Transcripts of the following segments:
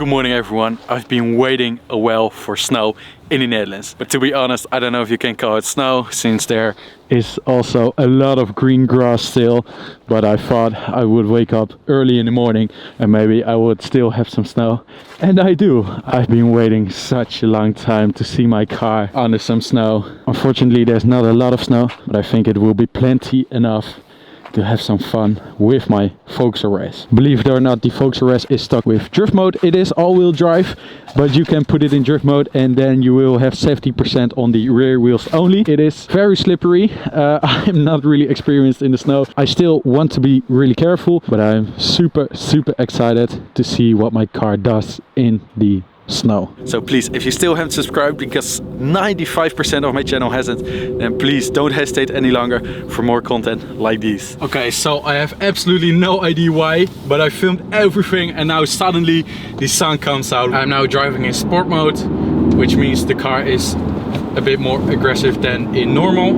Good morning everyone. I've been waiting a while for snow in the Netherlands. But to be honest, I don't know if you can call it snow since there is also a lot of green grass still. But I thought I would wake up early in the morning and maybe I would still have some snow. And I do. I've been waiting such a long time to see my car under some snow. Unfortunately, there's not a lot of snow, but I think it will be plenty enough to have some fun with my Focus RS. Believe it or not, the Focus RS is stuck with drift mode. It is all-wheel drive, but you can put it in drift mode and then you will have 70% on the rear wheels only. It is very slippery. I'm not really experienced in the snow. I still want to be really careful, but I'm super excited to see what my car does in the snow. So please, if you still haven't subscribed, because 95% of my channel hasn't, then please don't hesitate any longer for more content like these. Okay, so I have absolutely no idea why, but I filmed everything and now suddenly the sun comes out. I'm now driving in sport mode, which means the car is a bit more aggressive than in normal.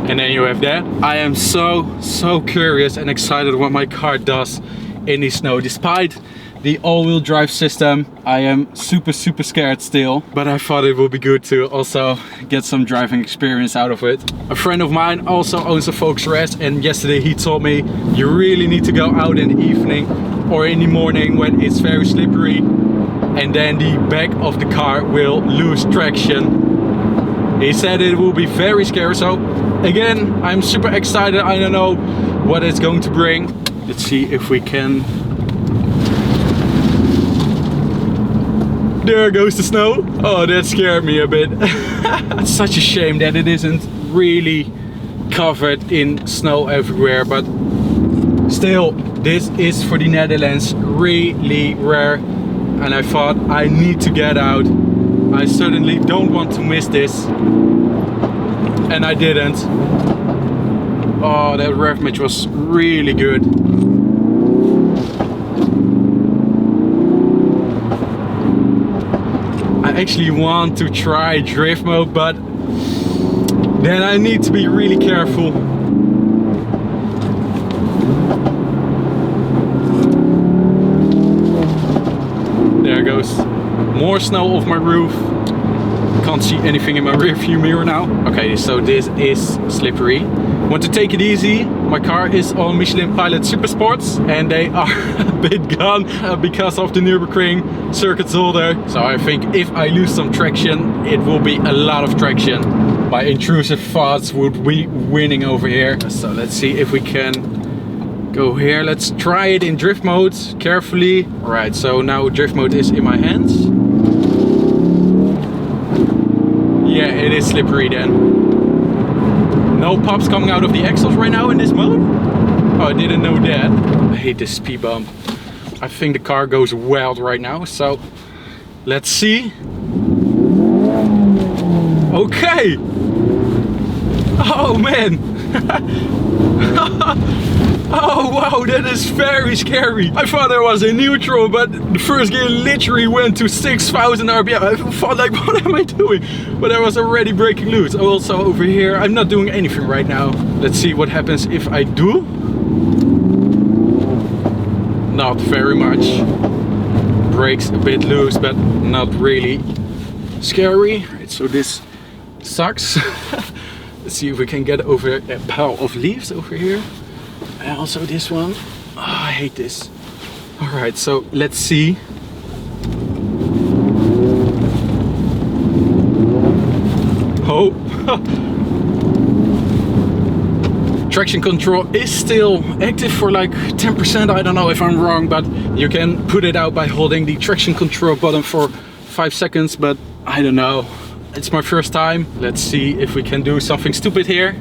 And then you have that. I am so curious and excited what my car does in the snow. Despite the all-wheel drive system, I am super scared still, but I thought it would be good to also get some driving experience out of it. A friend of mine also owns a Focus RS, and yesterday he told me you really need to go out in the evening or in the morning when it's very slippery, and then the back of the car will lose traction. He said it will be very scary. So again, I'm super excited. I don't know what it's going to bring. Let's see if we can. There goes the snow. Oh, that scared me a bit. It's such a shame that it isn't really covered in snow everywhere, but still, this is for the Netherlands really rare, and I thought I need to get out. I certainly don't want to miss this, and I didn't. Oh, that rev match was really good. I actually want to try drift mode, but then I need to be really careful. There goes more snow off my roof. Can't see anything in my rear view mirror now. Okay, so this is slippery. Want to take it easy. My car is on Michelin Pilot Super Sports and they are a bit gone because of the Nürburgring circuit holder. So I think if I lose some traction, it will be a lot of traction. My intrusive thoughts would be winning over here. So let's see if we can go here. Let's try it in drift mode carefully. All right, so now drift mode is in my hands. Yeah, it is slippery then. No pops coming out of the axles right now in this mode. Oh, I didn't know that. I hate this speed bump. I think the car goes wild right now, so let's see. Okay. Oh man. Oh wow, that is very scary. I thought I was in neutral, but the first gear literally went to 6,000 RPM. I thought like, what am I doing? But I was already breaking loose. Also over here, I'm not doing anything right now. Let's see what happens if I do. Not very much. Brakes a bit loose, but not really scary. Right, so this sucks. Let's see if we can get over a pile of leaves over here. And also this one. Oh, I hate this. Alright, so let's see. Oh. Traction control is still active for like 10%. I don't know if I'm wrong, but you can put it out by holding the traction control button for 5 seconds, but I don't know. It's my first time. Let's see if we can do something stupid here.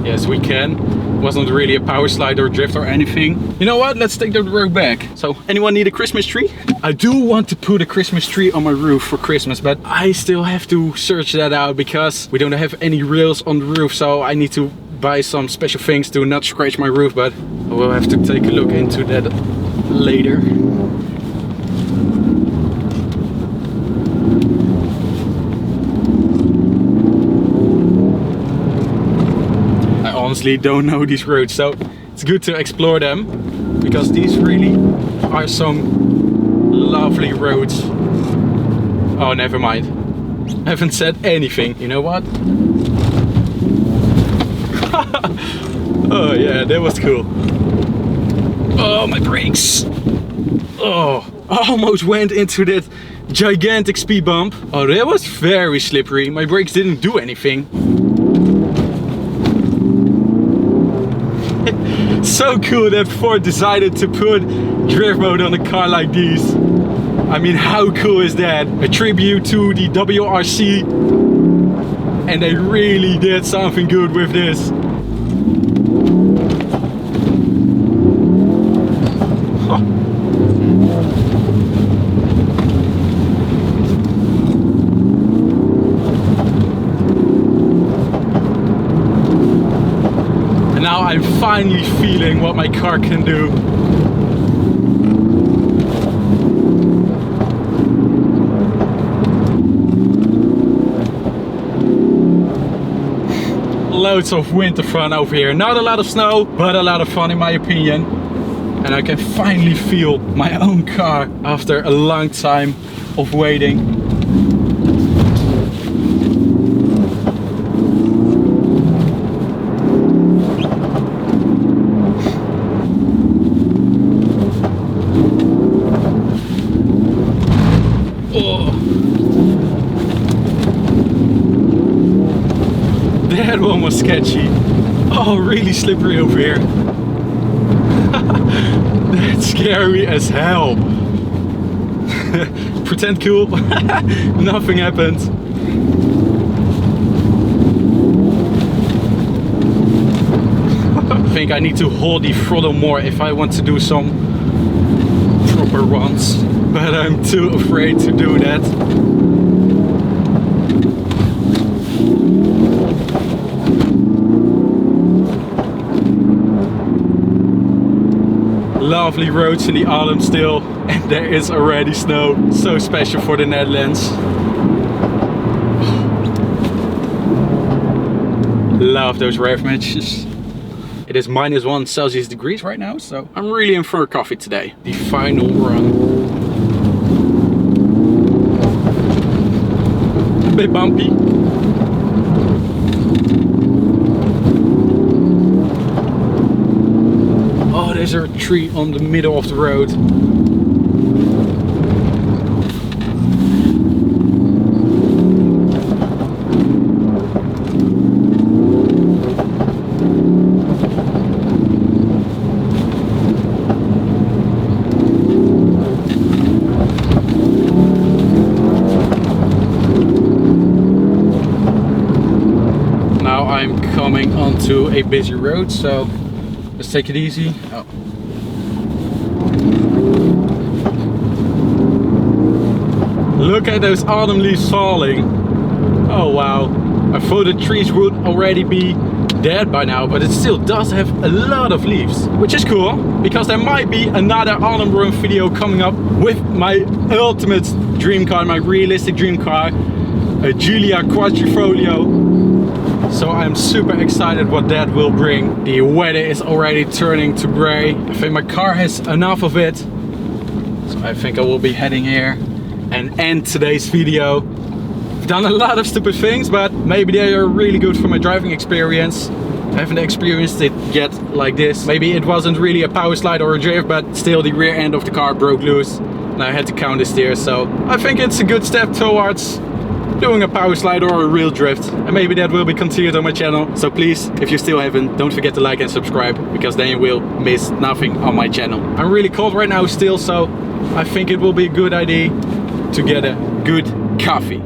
Yes, we can. Wasn't really a power slide or drift or anything. You know what? Let's take the road back. So, anyone need a Christmas tree? I do want to put a Christmas tree on my roof for Christmas, but I still have to search that out because we don't have any rails on the roof. So I need to buy some special things to not scratch my roof, but I will have to take a look into that later. honestly don't know these roads, so it's good to explore them, because these really are some lovely roads. Oh, never mind. I haven't said anything. You know what? Oh yeah, that was cool. Oh, my brakes. Oh, I almost went into that gigantic speed bump. Oh, that was very slippery. My brakes didn't do anything. So cool that Ford decided to put drift mode on a car like these. I mean, how cool is that? A tribute to the WRC. And they really did something good with this. And now I'm finally feeling what my car can do. Loads of winter fun over here. Not a lot of snow, but a lot of fun in my opinion. And I can finally feel my own car after a long time of waiting. Oh. That one was sketchy. Oh, really slippery over here. That's scary as hell. Pretend cool. Nothing happened. I think I need to hold the throttle more if I want to do some proper runs. But I'm too afraid to do that. Lovely roads in the autumn still, and there is already snow. So special for the Netherlands. Love those rev matches. It is -1 Celsius degrees right now, so I'm really in for a coffee today. The final run. A bit bumpy. There's a tree on the middle of the road. Now I'm coming onto a busy road, so let's take it easy. Oh. Look at those autumn leaves falling. Oh wow. I thought the trees would already be dead by now, but it still does have a lot of leaves. Which is cool, because there might be another autumn run video coming up with my ultimate dream car, my realistic dream car, a Giulia Quadrifoglio. So I'm super excited what that will bring. The weather is already turning to gray. I think my car has enough of it. So I think I will be heading here and end today's video. I've done a lot of stupid things, but maybe they are really good for my driving experience. I haven't experienced it yet like this. Maybe it wasn't really a power slide or a drift, but still the rear end of the car broke loose and I had to counter steer. So I think it's a good step towards doing a power slide or a real drift, and maybe that will be continued on my channel. So please, if you still haven't, don't forget to like and subscribe, because then you will miss nothing on my channel. I'm really cold right now still, so I think it will be a good idea to get a good coffee.